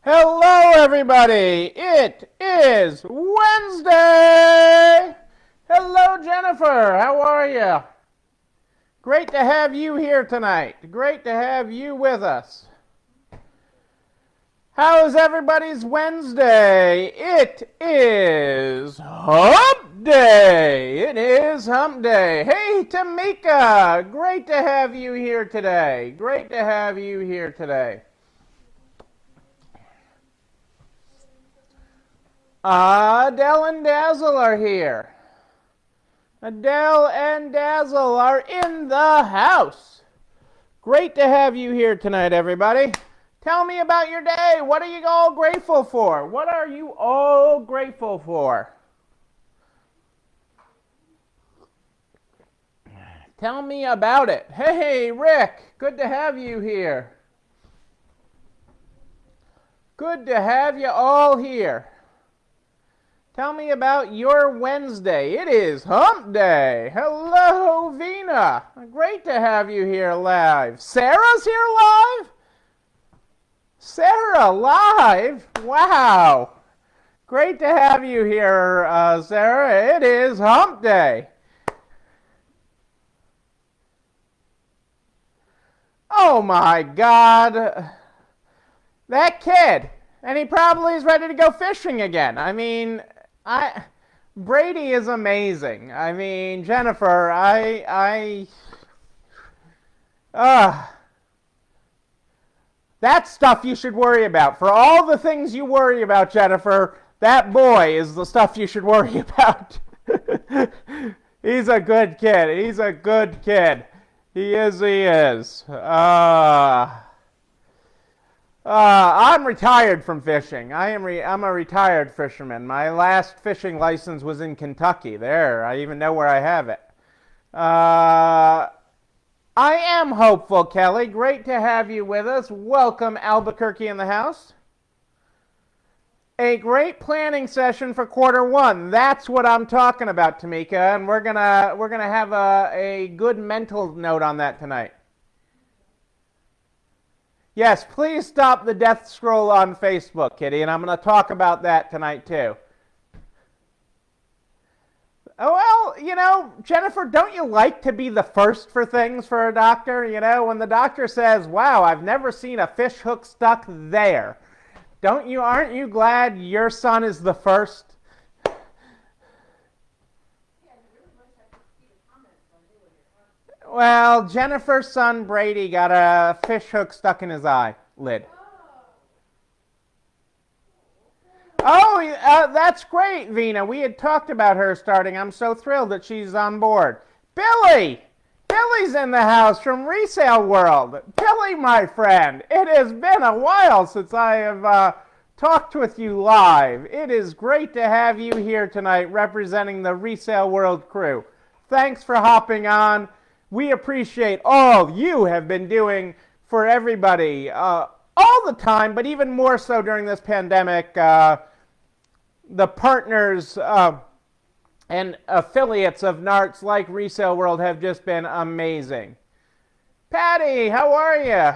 Hello, everybody. It is Wednesday. Hello, Jennifer. How are you? Great to have you here tonight. Great to have you with us. How is everybody's Wednesday? It is Hump Day. It is Hump Day. Hey, Tamika. Great to have you here today. Great to have you here today. Adele and Dazzle are here. Adele and Dazzle are in the house. Great to have you here tonight, everybody. Tell me about your day. What are you all grateful for? What are you all grateful for? Tell me about it. Hey, Rick. Good to have you here. Good to have you all here. Tell me about your Wednesday. It is Hump Day. Hello, Vina. Great to have you here live. Sarah's here live? Sarah live? Wow. Great to have you here, Sarah. It is Hump Day. Oh my God. That kid. And he probably is ready to go fishing again. I mean, Brady is amazing. I mean, Jennifer, that's stuff you should worry about. For all the things you worry about, Jennifer, that boy is the stuff you should worry about. He's a good kid. He's a good kid. He is. I'm retired from fishing. I'm a retired fisherman. My last fishing license was in Kentucky. There, I even know where I have it. I am hopeful, Kelly. Great to have you with us. Welcome, Albuquerque in the house. A great planning session for Q1. That's what I'm talking about, Tamika, and we're gonna have a good mental note on that tonight. Yes, please stop the death scroll on Facebook, Kitty, and I'm going to talk about that tonight too. Well, Jennifer, don't you like to be the first for things for a doctor? When the doctor says, "Wow, I've never seen a fish hook stuck there." Aren't you glad your son is the first? Well, Jennifer's son Brady got a fish hook stuck in his eyelid. Oh, that's great, Vina. We had talked about her starting. I'm so thrilled that she's on board. Billy! Billy's in the house from Resale World. Billy, my friend, it has been a while since I have talked with you live. It is great to have you here tonight representing the Resale World crew. Thanks for hopping on. We appreciate all you have been doing for everybody all the time, but even more so during this pandemic. The partners and affiliates of NARTS like Resale World have just been amazing. Patty, how are you?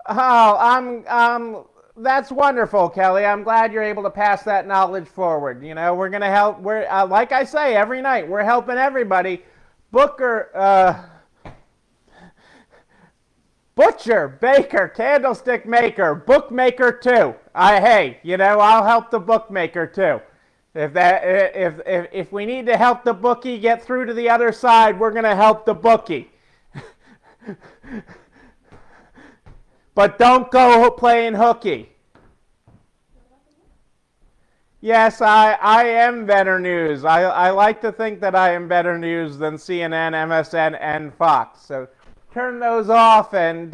Oh, that's wonderful, Kelly. I'm glad you're able to pass that knowledge forward. We're going to help. We're like I say every night, we're helping everybody. Butcher, baker, candlestick maker, bookmaker too. I'll help the bookmaker too. If we need to help the bookie get through to the other side, we're going to help the bookie. But don't go playing hooky. Yes, I am better news. I like to think that I am better news than CNN, MSN, and Fox. So turn those off and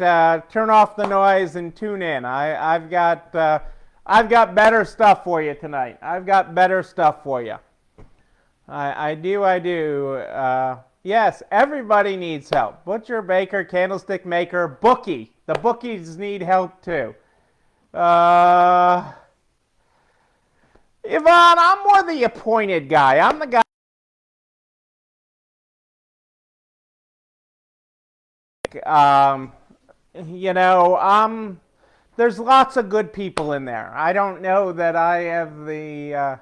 turn off the noise and tune in. I've got better stuff for you tonight. I've got better stuff for you. I do. Yes, everybody needs help. Butcher, baker, candlestick maker, bookie. The bookies need help too. Yvonne, I'm more the appointed guy. I'm the guy you know, there's lots of good people in there. I don't know that I have the,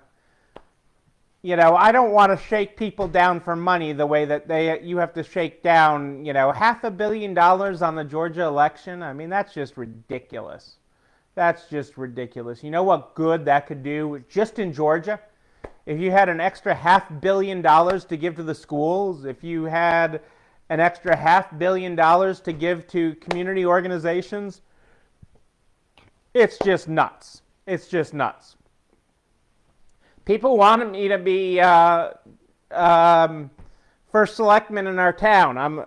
you know, I don't want to shake people down for money the way that you have to shake down, you know, $500 million on the Georgia election. I mean, that's just ridiculous. That's just ridiculous. You know what good that could do just in Georgia? If you had an extra $500 million to give to the schools, if you had an extra $500 million to give to community organizations, it's just nuts. It's just nuts. People wanted me to be first selectman in our town. I'm,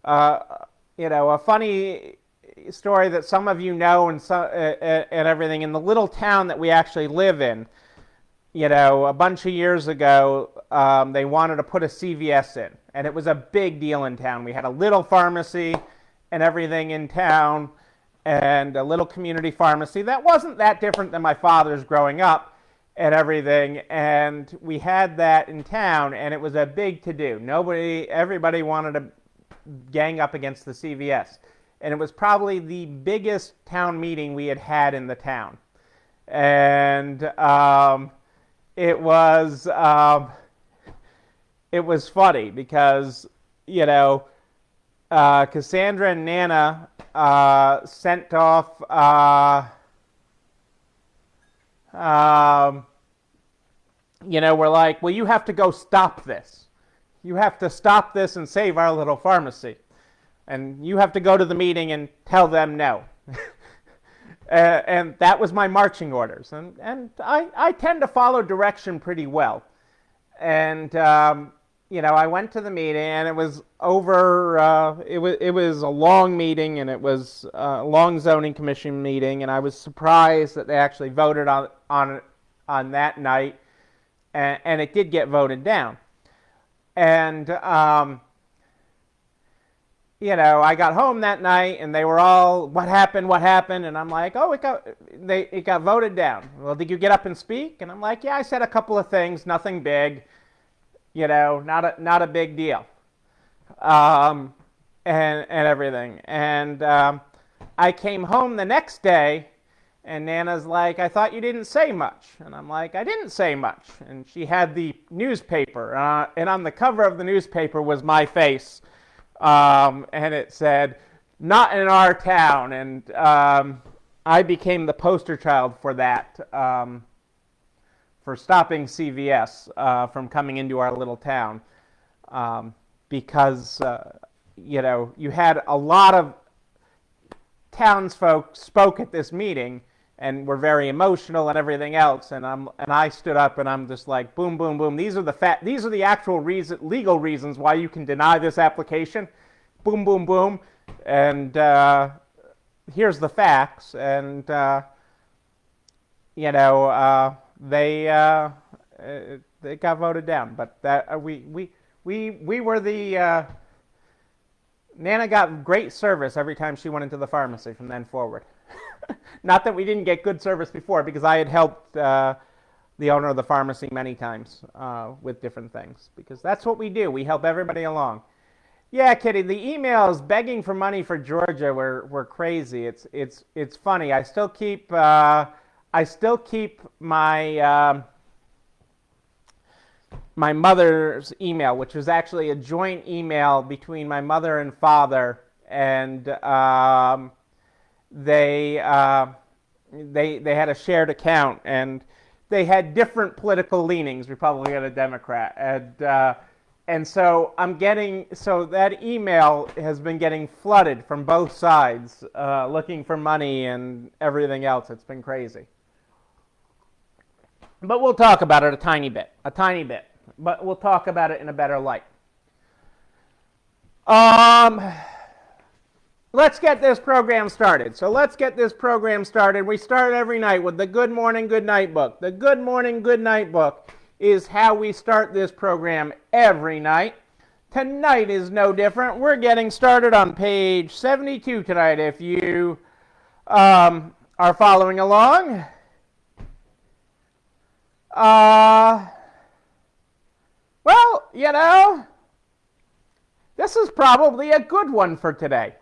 a funny story that some of you know and everything. In the little town that we actually live in, you know, a bunch of years ago, they wanted to put a CVS in, and it was a big deal in town. We had a little pharmacy and everything in town, and a little community pharmacy that wasn't that different than my father's growing up and everything, and we had that in town, and it was a big to-do. Everybody wanted to gang up against the CVS, and it was probably the biggest town meeting we had had in the town, and it was funny because, you know, Cassandra and Nana sent off, you know, we're like, well, you have to go stop this. You have to stop this and save our little pharmacy. And you have to go to the meeting and tell them no. And that was my marching orders. And I tend to follow direction pretty well. And, you know, I went to the meeting, and it was over, it was a long meeting, and it was a long zoning commission meeting, and I was surprised that they actually voted on that night, and it did get voted down. And, you know, I got home that night, and they were all, what happened? And I'm like, oh, it got voted down. Well, did you get up and speak? And I'm like, yeah, I said a couple of things, nothing big. You know, not a big deal, and everything. And I came home the next day, and Nana's like, I thought you didn't say much. And I'm like, I didn't say much. And she had the newspaper, and on the cover of the newspaper was my face, and it said, "Not in our town." And I became the poster child for that. For stopping CVS from coming into our little town, because you know, you had a lot of townsfolk spoke at this meeting and were very emotional and everything else, and I stood up and I'm just like, boom, boom, boom. These are the actual legal reasons why you can deny this application. Boom, boom, boom, and here's the facts, and you know. They got voted down, but that we were the Nana got great service every time she went into the pharmacy from then forward. Not that we didn't get good service before, because I had helped the owner of the pharmacy many times with different things, because that's what we do. We help everybody along. Yeah, Kitty, the emails begging for money for Georgia were crazy. It's funny. I still keep my my mother's email, which was actually a joint email between my mother and father, and they had a shared account, and they had different political leanings, Republican and Democrat, and so that email has been getting flooded from both sides, looking for money and everything else. It's been crazy. But we'll talk about it a tiny bit. But we'll talk about it in a better light. Let's get this program started. We start every night with the Good Morning, Good Night book. The Good Morning, Good Night book is how we start this program every night. Tonight is no different. We're getting started on page 72 tonight, if you are following along. Well, you know, this is probably a good one for today.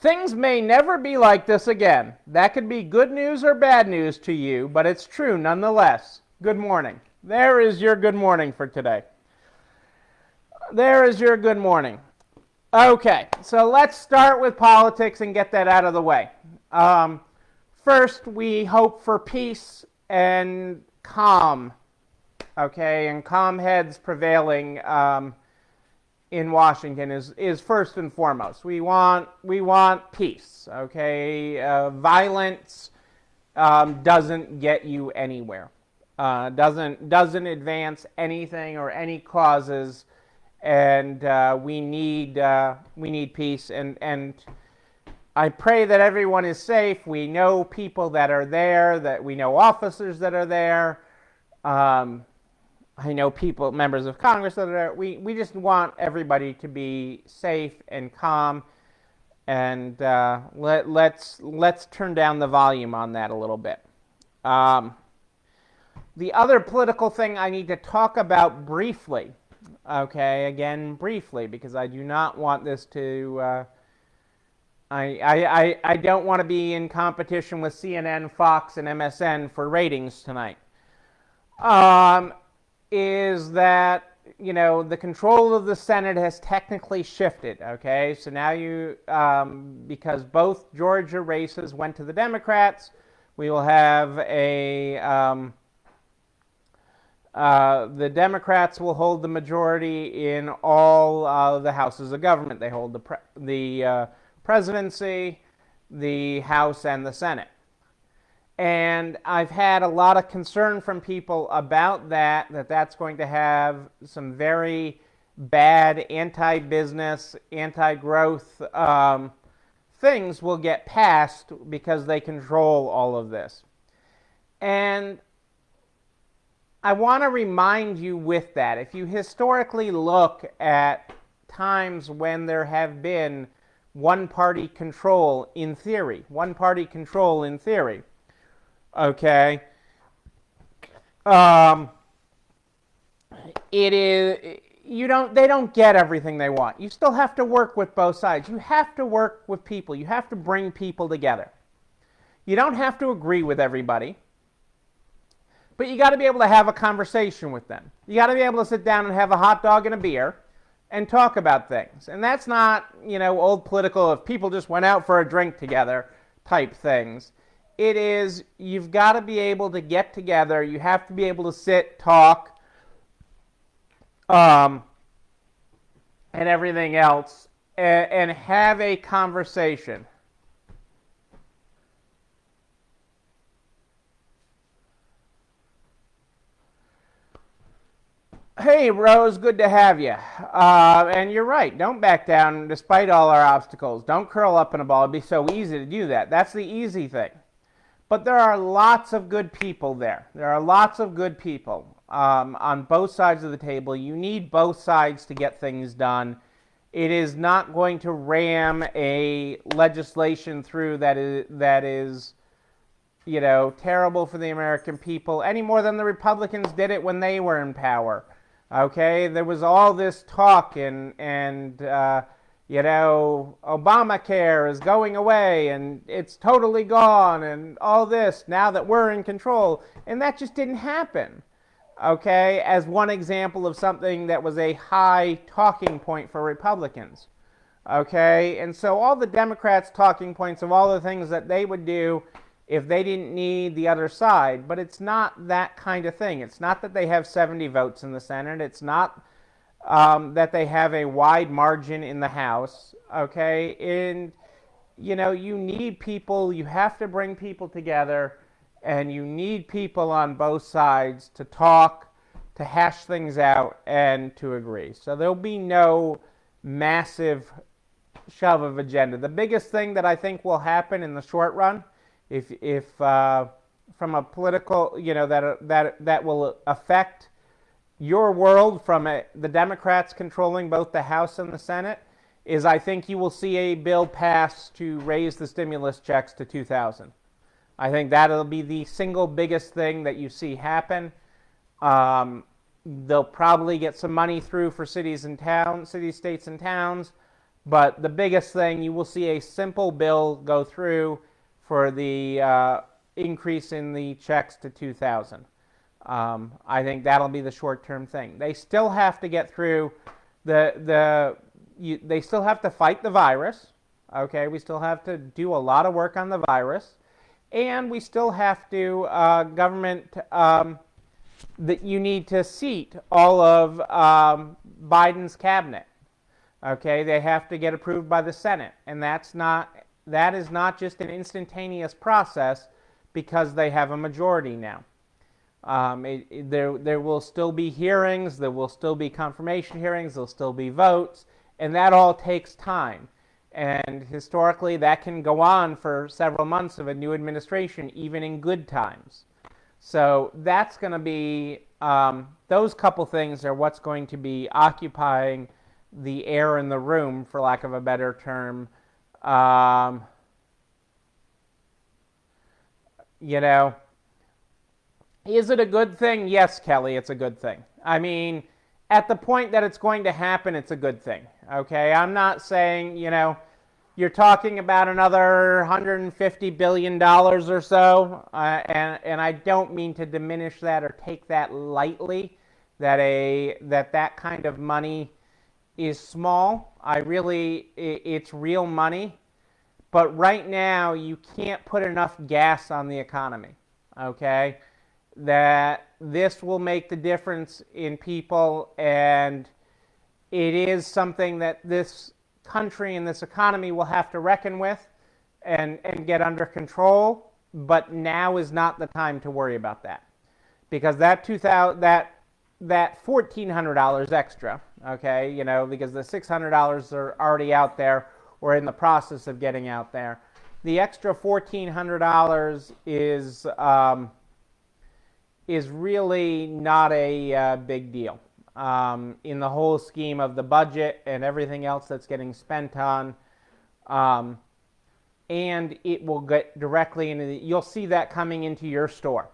Things may never be like this again. That could be good news or bad news to you, but it's true nonetheless. Good morning. There is your good morning for today. There is your good morning. Okay, so let's start with politics and get that out of the way. First, we hope for peace and calm. Okay, and calm heads prevailing in Washington is first and foremost. We want peace. Okay, violence doesn't get you anywhere. Doesn't advance anything or any causes, and we need peace. And I pray that everyone is safe. We know people that are there. That we know officers that are there. I know people, members of Congress that are there. We just want everybody to be safe and calm, and let's turn down the volume on that a little bit. The other political thing I need to talk about briefly, okay, again briefly, because I do not want this to. I don't want to be in competition with CNN, Fox, and MSN for ratings tonight. Is that, the control of the Senate has technically shifted, okay? So now because both Georgia races went to the Democrats, we will have the Democrats will hold the majority in all the houses of government. They hold the presidency, the House, and the Senate. And I've had a lot of concern from people about that's going to have some very bad anti-business, anti-growth things will get passed because they control all of this. And I want to remind you with that, if you historically look at times when there have been one-party control in theory, okay, they don't get everything they want. You still have to work with both sides. You have to work with people. You have to bring people together. You don't have to agree with everybody, but you got to be able to have a conversation with them. You got to be able to sit down and have a hot dog and a beer and talk about things. And that's not, old political, if people just went out for a drink together type things. It is, you've got to be able to get together. You have to be able to sit, talk, and everything else, and have a conversation. Hey, Rose, good to have you. And you're right. Don't back down despite all our obstacles. Don't curl up in a ball. It'd be so easy to do that. That's the easy thing. But there are lots of good people there. There are lots of good people on both sides of the table. You need both sides to get things done. It is not going to ram a legislation through that is terrible for the American people any more than the Republicans did it when they were in power. Okay, there was all this talk and Obamacare is going away and it's totally gone and all this now that we're in control. And that just didn't happen. Okay, as one example of something that was a high talking point for Republicans. Okay, and so all the Democrats' talking points of all the things that they would do if they didn't need the other side. But it's not that kind of thing. It's not that they have 70 votes in the Senate. It's not that they have a wide margin in the House, okay? And, you need people, you have to bring people together, and you need people on both sides to talk, to hash things out, and to agree. So there'll be no massive shove of agenda. The biggest thing that I think will happen in the short run, if from a political, that will affect your world from the Democrats controlling both the House and the Senate, is I think you will see a bill pass to raise the stimulus checks to $2,000. I think that'll be the single biggest thing that you see happen. They'll probably get some money through for cities, states, and towns, But the biggest thing, you will see a simple bill go through for the increase in the checks to 2,000. I think that'll be the short-term thing. They still have to get through they still have to fight the virus. Okay, we still have to do a lot of work on the virus, and we still have to government that you need to seat all of Biden's cabinet. Okay, they have to get approved by the Senate, and that is not just an instantaneous process because they have a majority now. There will still be hearings, there will still be confirmation hearings, there'll still be votes, and that all takes time. And historically, that can go on for several months of a new administration, even in good times. So that's going to be, those couple things are what's going to be occupying the air in the room, for lack of a better term. You know, is it a good thing? Yes, Kelly, it's a good thing. I mean, at the point that it's going to happen, it's a good thing. Okay, I'm not saying, you know, you're talking about another $150 billion or so, and I don't mean to diminish that or take that lightly, that kind of money is small. It's real money, but right now you can't put enough gas on the economy, okay? That this will make the difference in people, and it is something that this country and this economy will have to reckon with and get under control, but now is not the time to worry about that. Because that $1,400 extra, okay, you know, because the $600 are already out there or in the process of getting out there. The extra $1,400 is really not a big deal in the whole scheme of the budget and everything else that's getting spent on. And it will get directly into you'll see that coming into your store.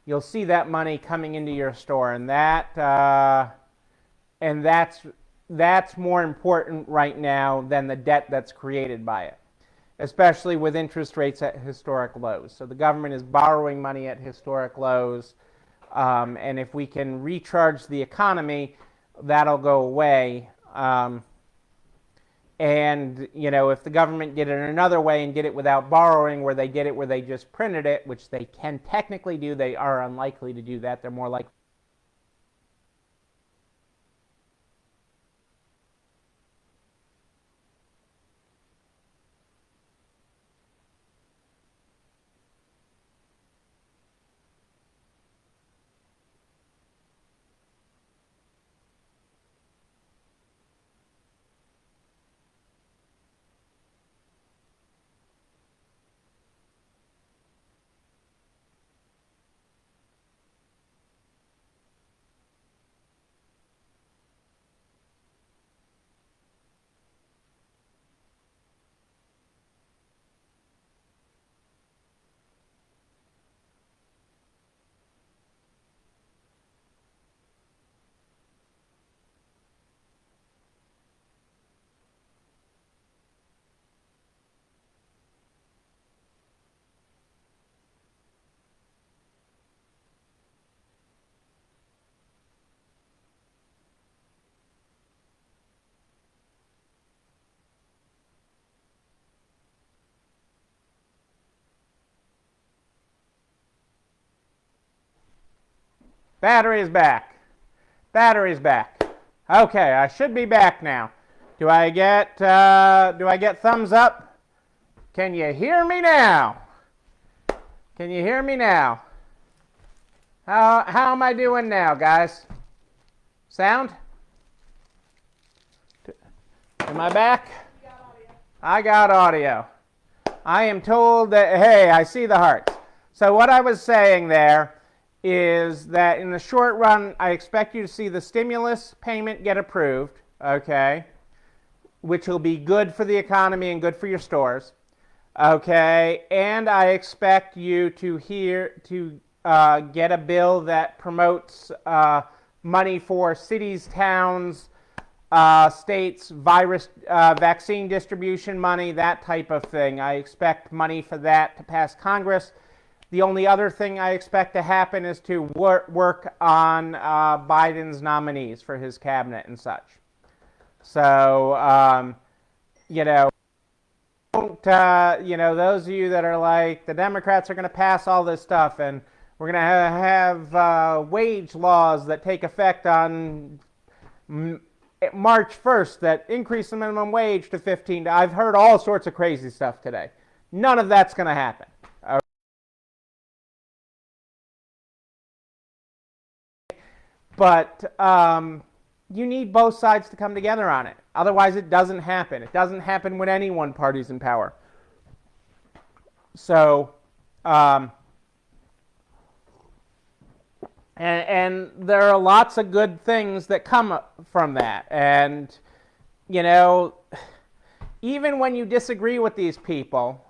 You'll see that money coming into your store, and that's more important right now than the debt that's created by it, especially with interest rates at historic lows. So the government is borrowing money at historic lows, and if we can recharge the economy, that'll go away. And, you know, if the government did it another way and did it without borrowing, where they did it where they just printed it, which they can technically do, they are unlikely to do that. They're more likely. Battery's back. Battery's back. Okay, I should be back now. Do I get thumbs up? Can you hear me now? Can you hear me now? How am I doing now, guys? Sound? Am I back? I got audio. I am told that, hey, I see the hearts. So what I was saying there is that in the short run, I expect you to see the stimulus payment get approved, okay, which will be good for the economy and good for your stores, okay, and I expect you to get a bill that promotes money for cities, towns, states virus vaccine distribution money, that type of thing. I expect money for that to pass Congress. The only other thing I expect to happen is to work on Biden's nominees for his cabinet and such. So, don't, those of you that are like, the Democrats are going to pass all this stuff and we're going to have wage laws that take effect on March 1st that increase the minimum wage to $15. I've heard all sorts of crazy stuff today. None of that's going to happen. But you need both sides to come together on it. Otherwise, it doesn't happen. It doesn't happen when any one party's in power. So, and there are lots of good things that come from that. And, even when you disagree with these people,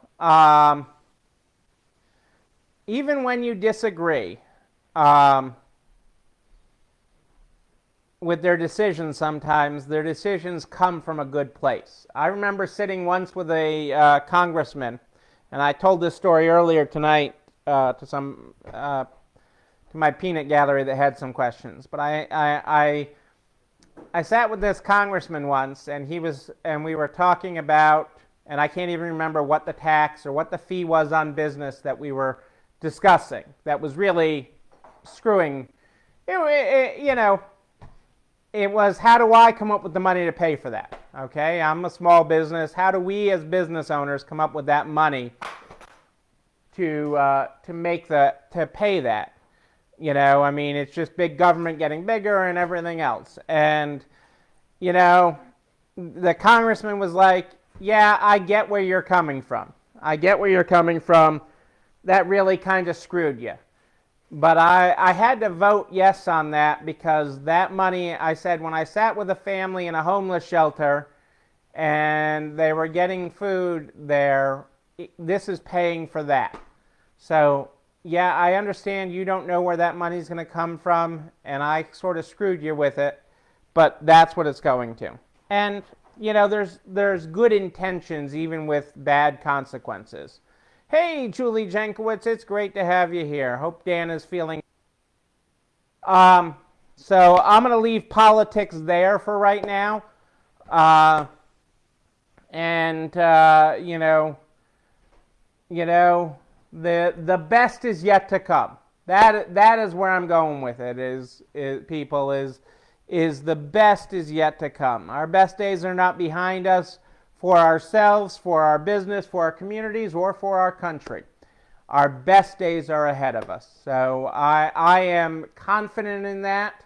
with their decisions, sometimes their decisions come from a good place. I remember sitting once with a congressman, and I told this story earlier tonight to my peanut gallery that had some questions. But I sat with this congressman once, and we were talking about, and I can't even remember what the tax or what the fee was on business that we were discussing. That was really screwing. It was, how do I come up with the money to pay for that? Okay, I'm a small business. How do we as business owners come up with that money to pay that? It's just big government getting bigger and everything else. And, the congressman was like, yeah, I get where you're coming from. That really kind of screwed you. But I had to vote yes on that because that money, I said, when I sat with a family in a homeless shelter and they were getting food there, this is paying for that. So, yeah, I understand you don't know where that money's going to come from, and I sort of screwed you with it, but that's what it's going to. And, there's good intentions even with bad consequences. Hey, Julie Jankowitz, it's great to have you here. Hope Dan is feeling... So I'm going to leave politics there for right now. The best is yet to come. That is where I'm going with it, is the best is yet to come. Our best days are not behind us. For ourselves, for our business, for our communities, or for our country. Our best days are ahead of us. So I am confident in that,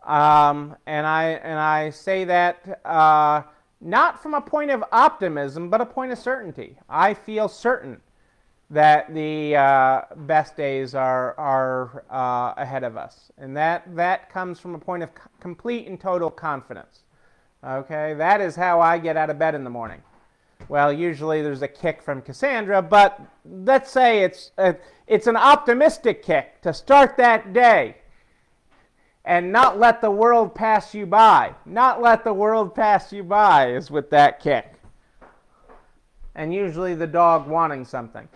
and I say that not from a point of optimism, but a point of certainty. I feel certain that the best days are ahead of us, and that comes from a point of complete and total confidence. Okay, that is how I get out of bed in the morning. Well, usually there's a kick from Cassandra, but let's say it's an optimistic kick to start that day and not let the world pass you by. Not let the world pass you by is with that kick. And usually the dog wanting something.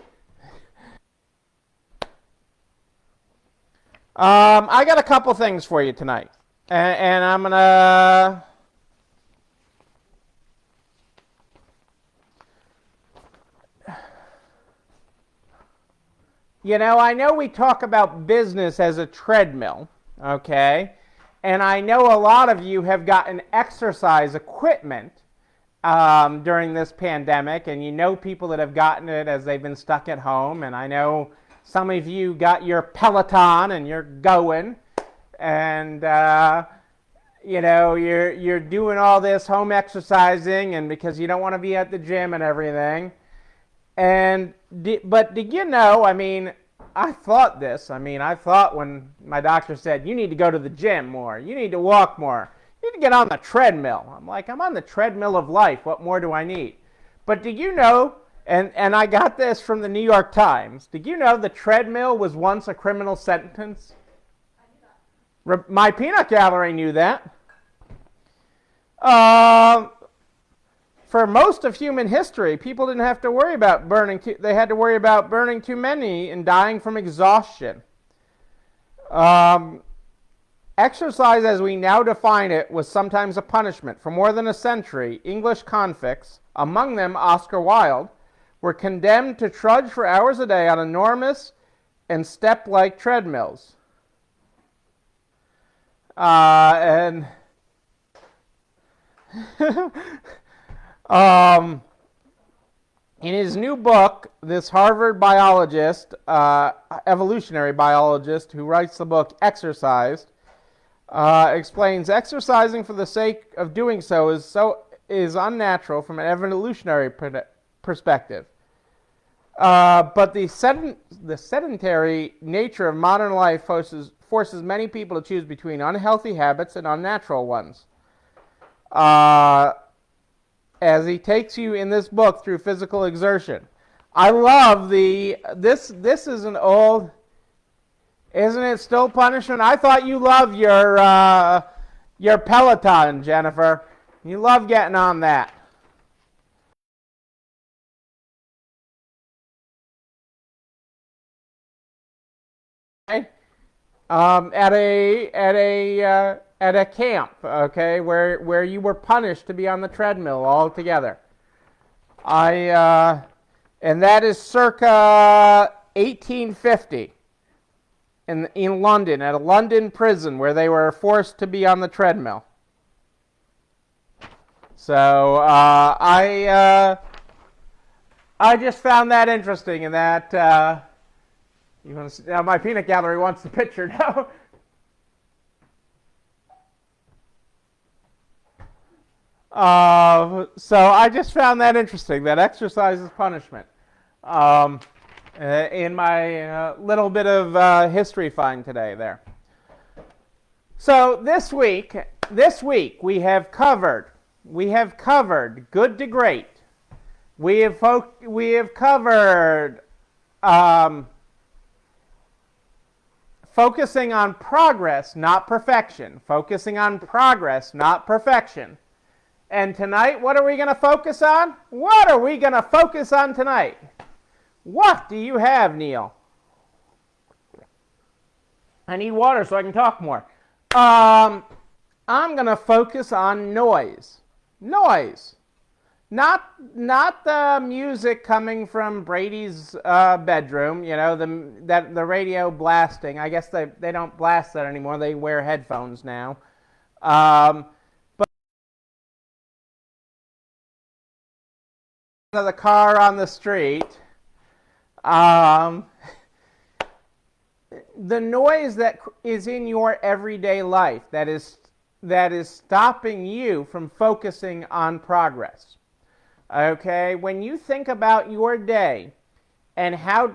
I got a couple things for you tonight, and I'm gonna... I know we talk about business as a treadmill, okay? And I know a lot of you have gotten exercise equipment during this pandemic, and you know people that have gotten it as they've been stuck at home, and I know some of you got your Peloton and you're going, and you're doing all this home exercising, and because you don't want to be at the gym and everything. But did you know, I thought when my doctor said, you need to go to the gym more, you need to walk more, you need to get on the treadmill. I'm like, I'm on the treadmill of life, what more do I need? But did you know, and I got this from the New York Times, did you know the treadmill was once a criminal sentence? I knew that. My peanut gallery knew that. Um, for most of human history, people didn't have to worry about they had to worry about burning too many and dying from exhaustion. Um, Exercise as we now define it was sometimes a punishment. For more than a century, English convicts, among them Oscar Wilde, were condemned to trudge for hours a day on enormous and step-like treadmills. And in his new book, this Harvard biologist, evolutionary biologist who writes the book Exercise, explains exercising for the sake of doing so is unnatural from an evolutionary perspective. But the sedentary nature of modern life forces many people to choose between unhealthy habits and unnatural ones. As he takes you in this book through physical exertion. I love this is an old, isn't it still punishment? I thought you loved your Peloton, Jennifer. You love getting on that. Okay. At a camp, okay, where you were punished to be on the treadmill altogether. And that is circa 1850 in London, at a London prison where they were forced to be on the treadmill. So I just found that interesting, and that you want to see, now my peanut gallery wants the picture now. So I just found that interesting, that exercise is punishment. In my little bit of history find today there. So this week we have covered good to great. We have covered focusing on progress, not perfection. Focusing on progress, not perfection. And tonight, what are we going to focus on? What are we going to focus on tonight? What do you have, Neil? I need water so I can talk more. I'm going to focus on noise. Noise. Not the music coming from Brady's bedroom, you know, the radio blasting. I guess they don't blast that anymore. They wear headphones now. Of the car on the street, the noise that is in your everyday life that is stopping you from focusing on progress. Okay, when you think about your day and how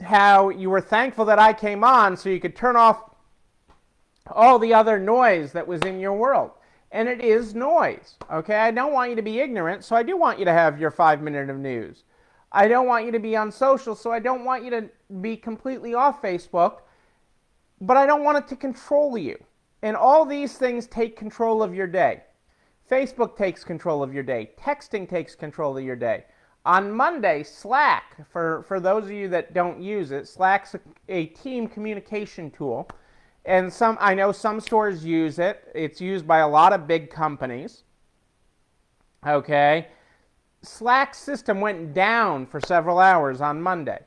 how you were thankful that I came on so you could turn off all the other noise that was in your world. And it is noise, okay? I don't want you to be ignorant, so I do want you to have your 5 minutes of news. I don't want you to be on social, so I don't want you to be completely off Facebook, but I don't want it to control you. And all these things take control of your day. Facebook takes control of your day. Texting takes control of your day. On Monday, Slack, for those of you that don't use it, Slack's a team communication tool. And I know some stores use it. It's used by a lot of big companies. Okay. Slack's system went down for several hours on Monday.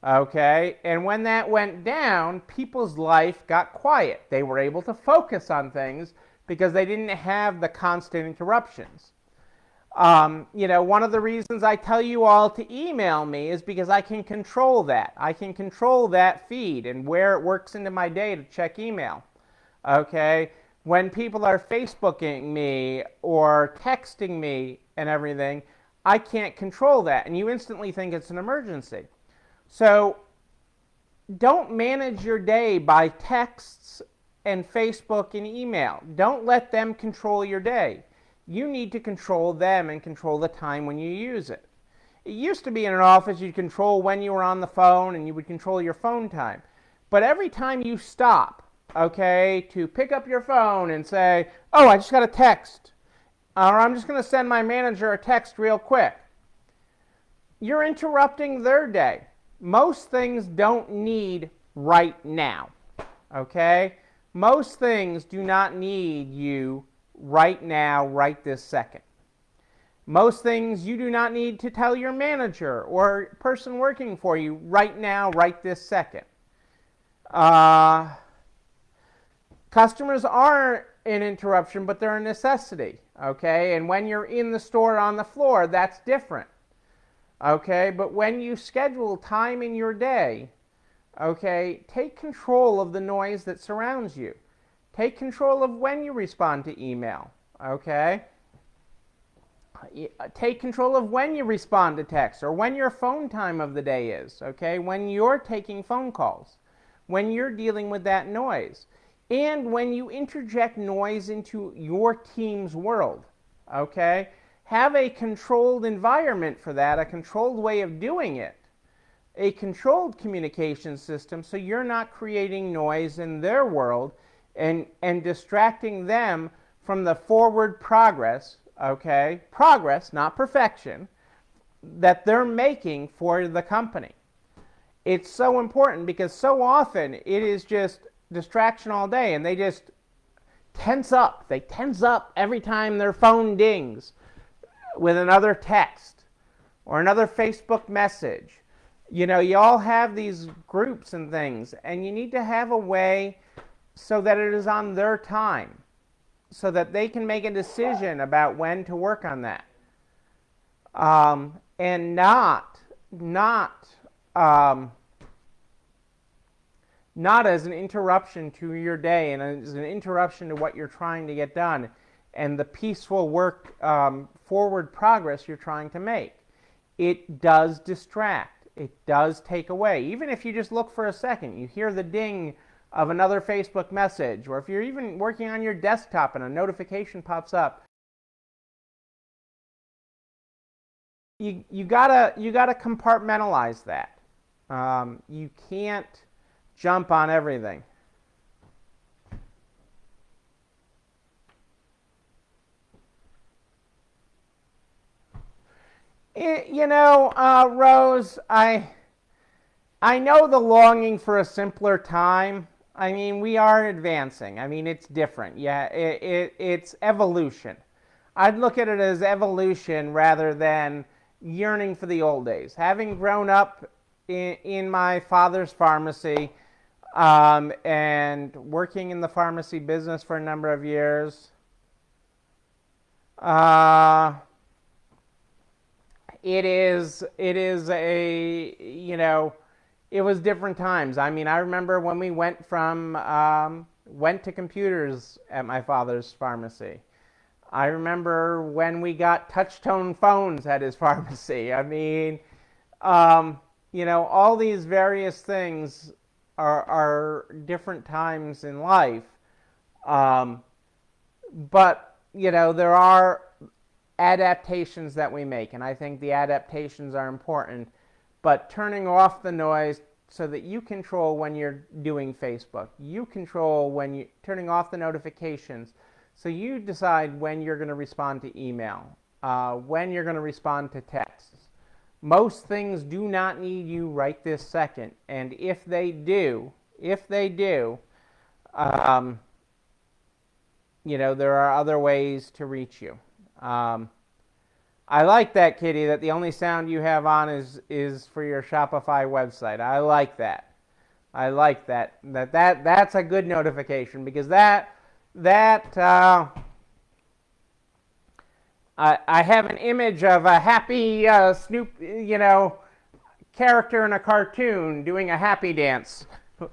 Okay. And when that went down, people's life got quiet. They were able to focus on things because they didn't have the constant interruptions. One of the reasons I tell you all to email me is because I can control that. I can control that feed and where it works into my day to check email. Okay? When people are Facebooking me or texting me and everything, I can't control that. And you instantly think it's an emergency. So don't manage your day by texts and Facebook and email. Don't let them control your day. You need to control them and control the time when you use it. It used to be in an office you'd control when you were on the phone and you would control your phone time. But every time you stop, okay, to pick up your phone and say, oh, I just got a text, or I'm just going to send my manager a text real quick, you're interrupting their day. Most things don't need right now, okay? Most things do not need you right now, right this second. Most things you do not need to tell your manager or person working for you right now, right this second. Customers aren't an interruption, but they're a necessity, okay? And when you're in the store on the floor, that's different, okay? But when you schedule time in your day, okay, take control of the noise that surrounds you. Take control of when you respond to email, okay? Take control of when you respond to text or when your phone time of the day is, okay? When you're taking phone calls, when you're dealing with that noise, and when you interject noise into your team's world, okay? Have a controlled environment for that, a controlled way of doing it, a controlled communication system so you're not creating noise in their world and distracting them from the forward progress, okay? Progress, not perfection, that they're making for the company. It's so important because so often it is just distraction all day and they just tense up. They tense up every time their phone dings with another text or another Facebook message. You know, you all have these groups and things, and you need to have a way so that it is on their time, so that they can make a decision about when to work on that. And not as an interruption to your day and as an interruption to what you're trying to get done and the peaceful work, forward progress you're trying to make. It does distract. It does take away. Even if you just look for a second, you hear the ding of another Facebook message, or if you're even working on your desktop and a notification pops up, you gotta compartmentalize that. You can't jump on everything. Rose, I know the longing for a simpler time. I mean, we are advancing. I mean, it's different. Yeah, it's evolution. I'd look at it as evolution rather than yearning for the old days. Having grown up in my father's pharmacy and working in the pharmacy business for a number of years, it is a, it was different times. I mean, I remember when we went to computers at my father's pharmacy. I remember when we got touch-tone phones at his pharmacy. I mean, all these various things are different times in life. But, there are adaptations that we make, and I think the adaptations are important. But turning off the noise so that you control when you're doing Facebook. You control when you're turning off the notifications. So you decide when you're going to respond to email, when you're going to respond to texts. Most things do not need you right this second. And if they do, there are other ways to reach you. I like that, Kitty, that the only sound you have on is for your Shopify website. I like that. That's a good notification, because I have an image of a happy Snoop, character in a cartoon doing a happy dance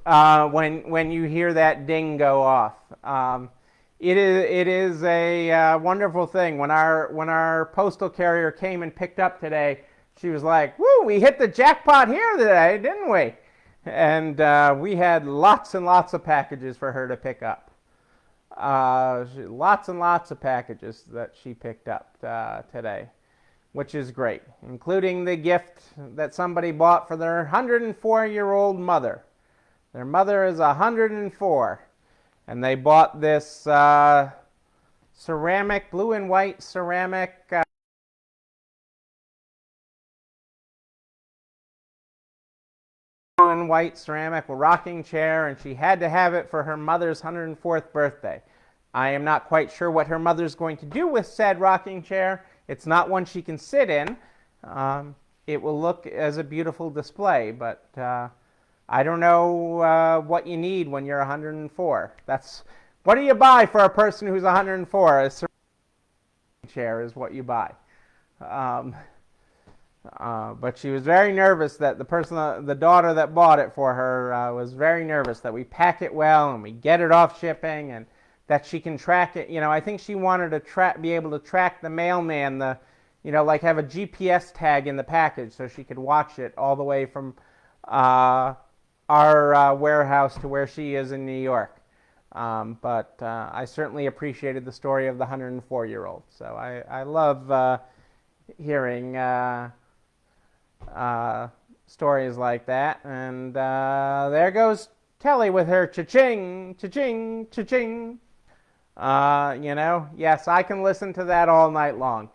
when you hear that ding go off. It is a wonderful thing. When our postal carrier came and picked up today, she was like, "Woo, we hit the jackpot here today, didn't we?" And we had lots and lots of packages for her to pick up. Lots and lots of packages that she picked up today. which is great, including the gift that somebody bought for their 104-year-old mother. Their mother is 104, and they bought this ceramic, blue and white ceramic rocking chair, and she had to have it for her mother's 104th birthday. I am not quite sure what her mother's going to do with said rocking chair. It's not one she can sit in. It will look as a beautiful display, but I don't know what you need when you're 104. What do you buy for a person who's 104? A ceramic chair is what you buy. But she was very nervous that the daughter that bought it for her was very nervous that we pack it well and we get it off shipping and that she can track it. I think she wanted to be able to track the mailman, like have a GPS tag in the package so she could watch it all the way from our warehouse to where she is in New York. But I certainly appreciated the story of the 104-year-old. So I love hearing stories like that. And there goes Kelly with her cha-ching, cha-ching, cha-ching. Yes, I can listen to that all night long.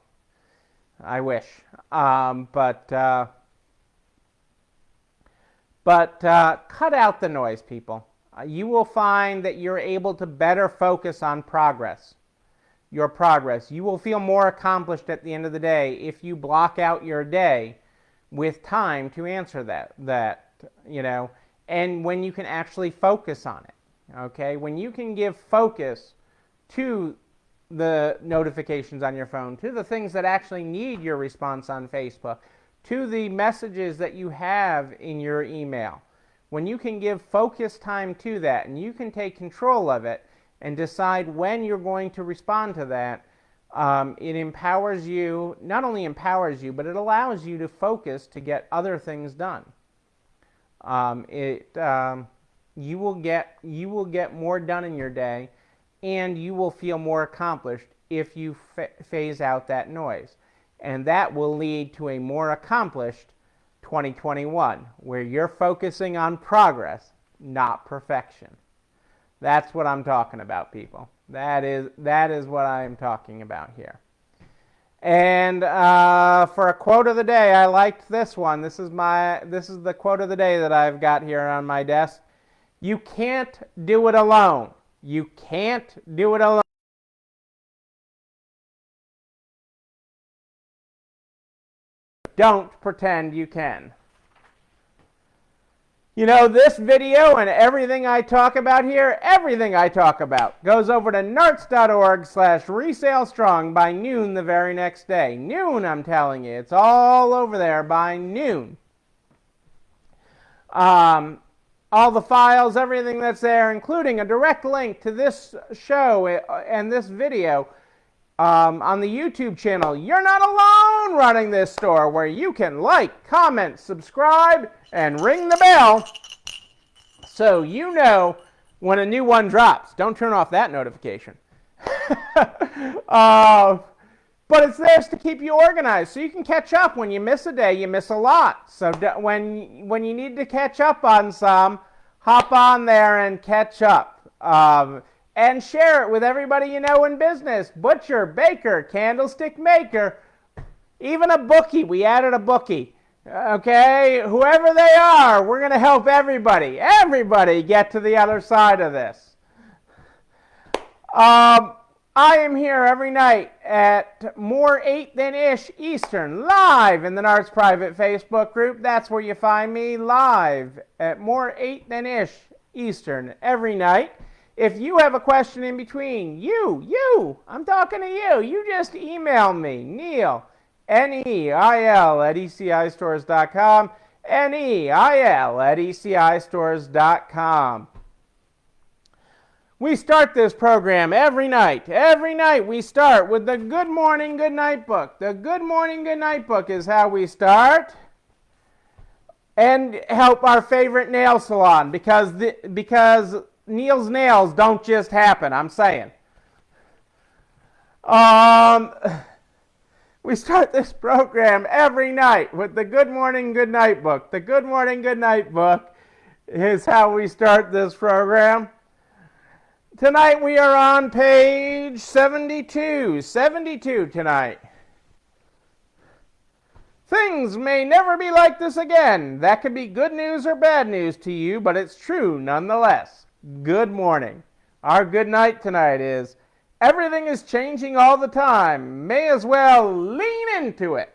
I wish. But cut out the noise, people. You will find that you're able to better focus on your progress. You will feel more accomplished at the end of the day if you block out your day with time to answer that, and when you can actually focus on it, okay? When you can give focus to the notifications on your phone, to the things that actually need your response on Facebook, to the messages that you have in your email, when you can give focus time to that and you can take control of it and decide when you're going to respond to that, it empowers you, not only empowers you, but it allows you to focus to get other things done. You will get more done in your day, and you will feel more accomplished if you phase out that noise. And that will lead to a more accomplished 2021, where you're focusing on progress, not perfection. That's what I'm talking about, people. That is what I am talking about here. And for a quote of the day, I liked this one. This is the quote of the day that I've got here on my desk. You can't do it alone. You can't do it alone. Don't pretend you can. This video and everything I talk about here, everything I talk about, goes over to narts.org/resalestrong by noon the very next day. Noon, I'm telling you. It's all over there by noon. All the files, everything that's there, including a direct link to this show and this video on the YouTube channel. You're not alone running this store, where you can like, comment, subscribe, and ring the bell so you know when a new one drops. Don't turn off that notification. But it's there to keep you organized, so you can catch up. When you miss a day, you miss a lot. So when you need to catch up on some, hop on there and catch up. And share it with everybody you know in business. Butcher, baker, candlestick maker, even a bookie. We added a bookie. Okay? Whoever they are, we're going to help everybody get to the other side of this. I am here every night at more 8 than ish Eastern, live in the Narts private Facebook group. That's where you find me, live at more 8 than ish Eastern every night. If you have a question in between, I'm talking to you. You just email me, Neil, Neil at ECIstores.com, Neil at ECIstores.com. We start this program every night. Every night we start with the Good Morning, Good Night book. The Good Morning, Good Night book is how we start. And help our favorite nail salon, because Neil's nails don't just happen, I'm saying. We start this program every night with the Good Morning, Good Night book. The Good Morning, Good Night book is how we start this program. Tonight we are on page 72. 72 tonight. Things may never be like this again. That could be good news or bad news to you, but it's true nonetheless. Good morning. Our good night tonight is, everything is changing all the time. May as well lean into it.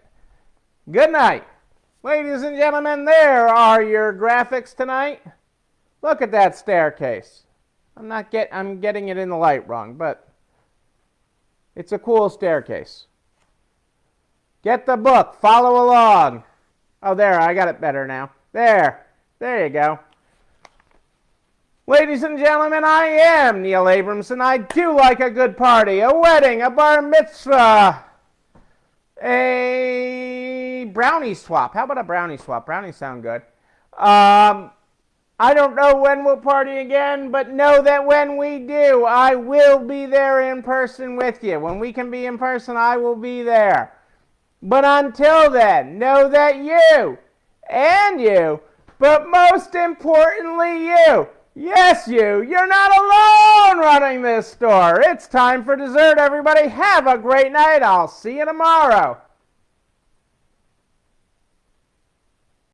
Good night. Ladies and gentlemen, there are your graphics tonight. Look at that staircase. I'm getting it in the light wrong, but it's a cool staircase. Get the book. Follow along. Oh, there. I got it better now. There. There you go. Ladies and gentlemen, I am Neil Abramson. I do like a good party, a wedding, a bar mitzvah, a brownie swap. How about a brownie swap? Brownies sound good. I don't know when we'll party again, but know that when we do, I will be there in person with you. When we can be in person, I will be there. But until then, know that you, and you, but most importantly you, yes you're not alone running this store. It's time for dessert, everybody. Have a great night. I'll see you tomorrow.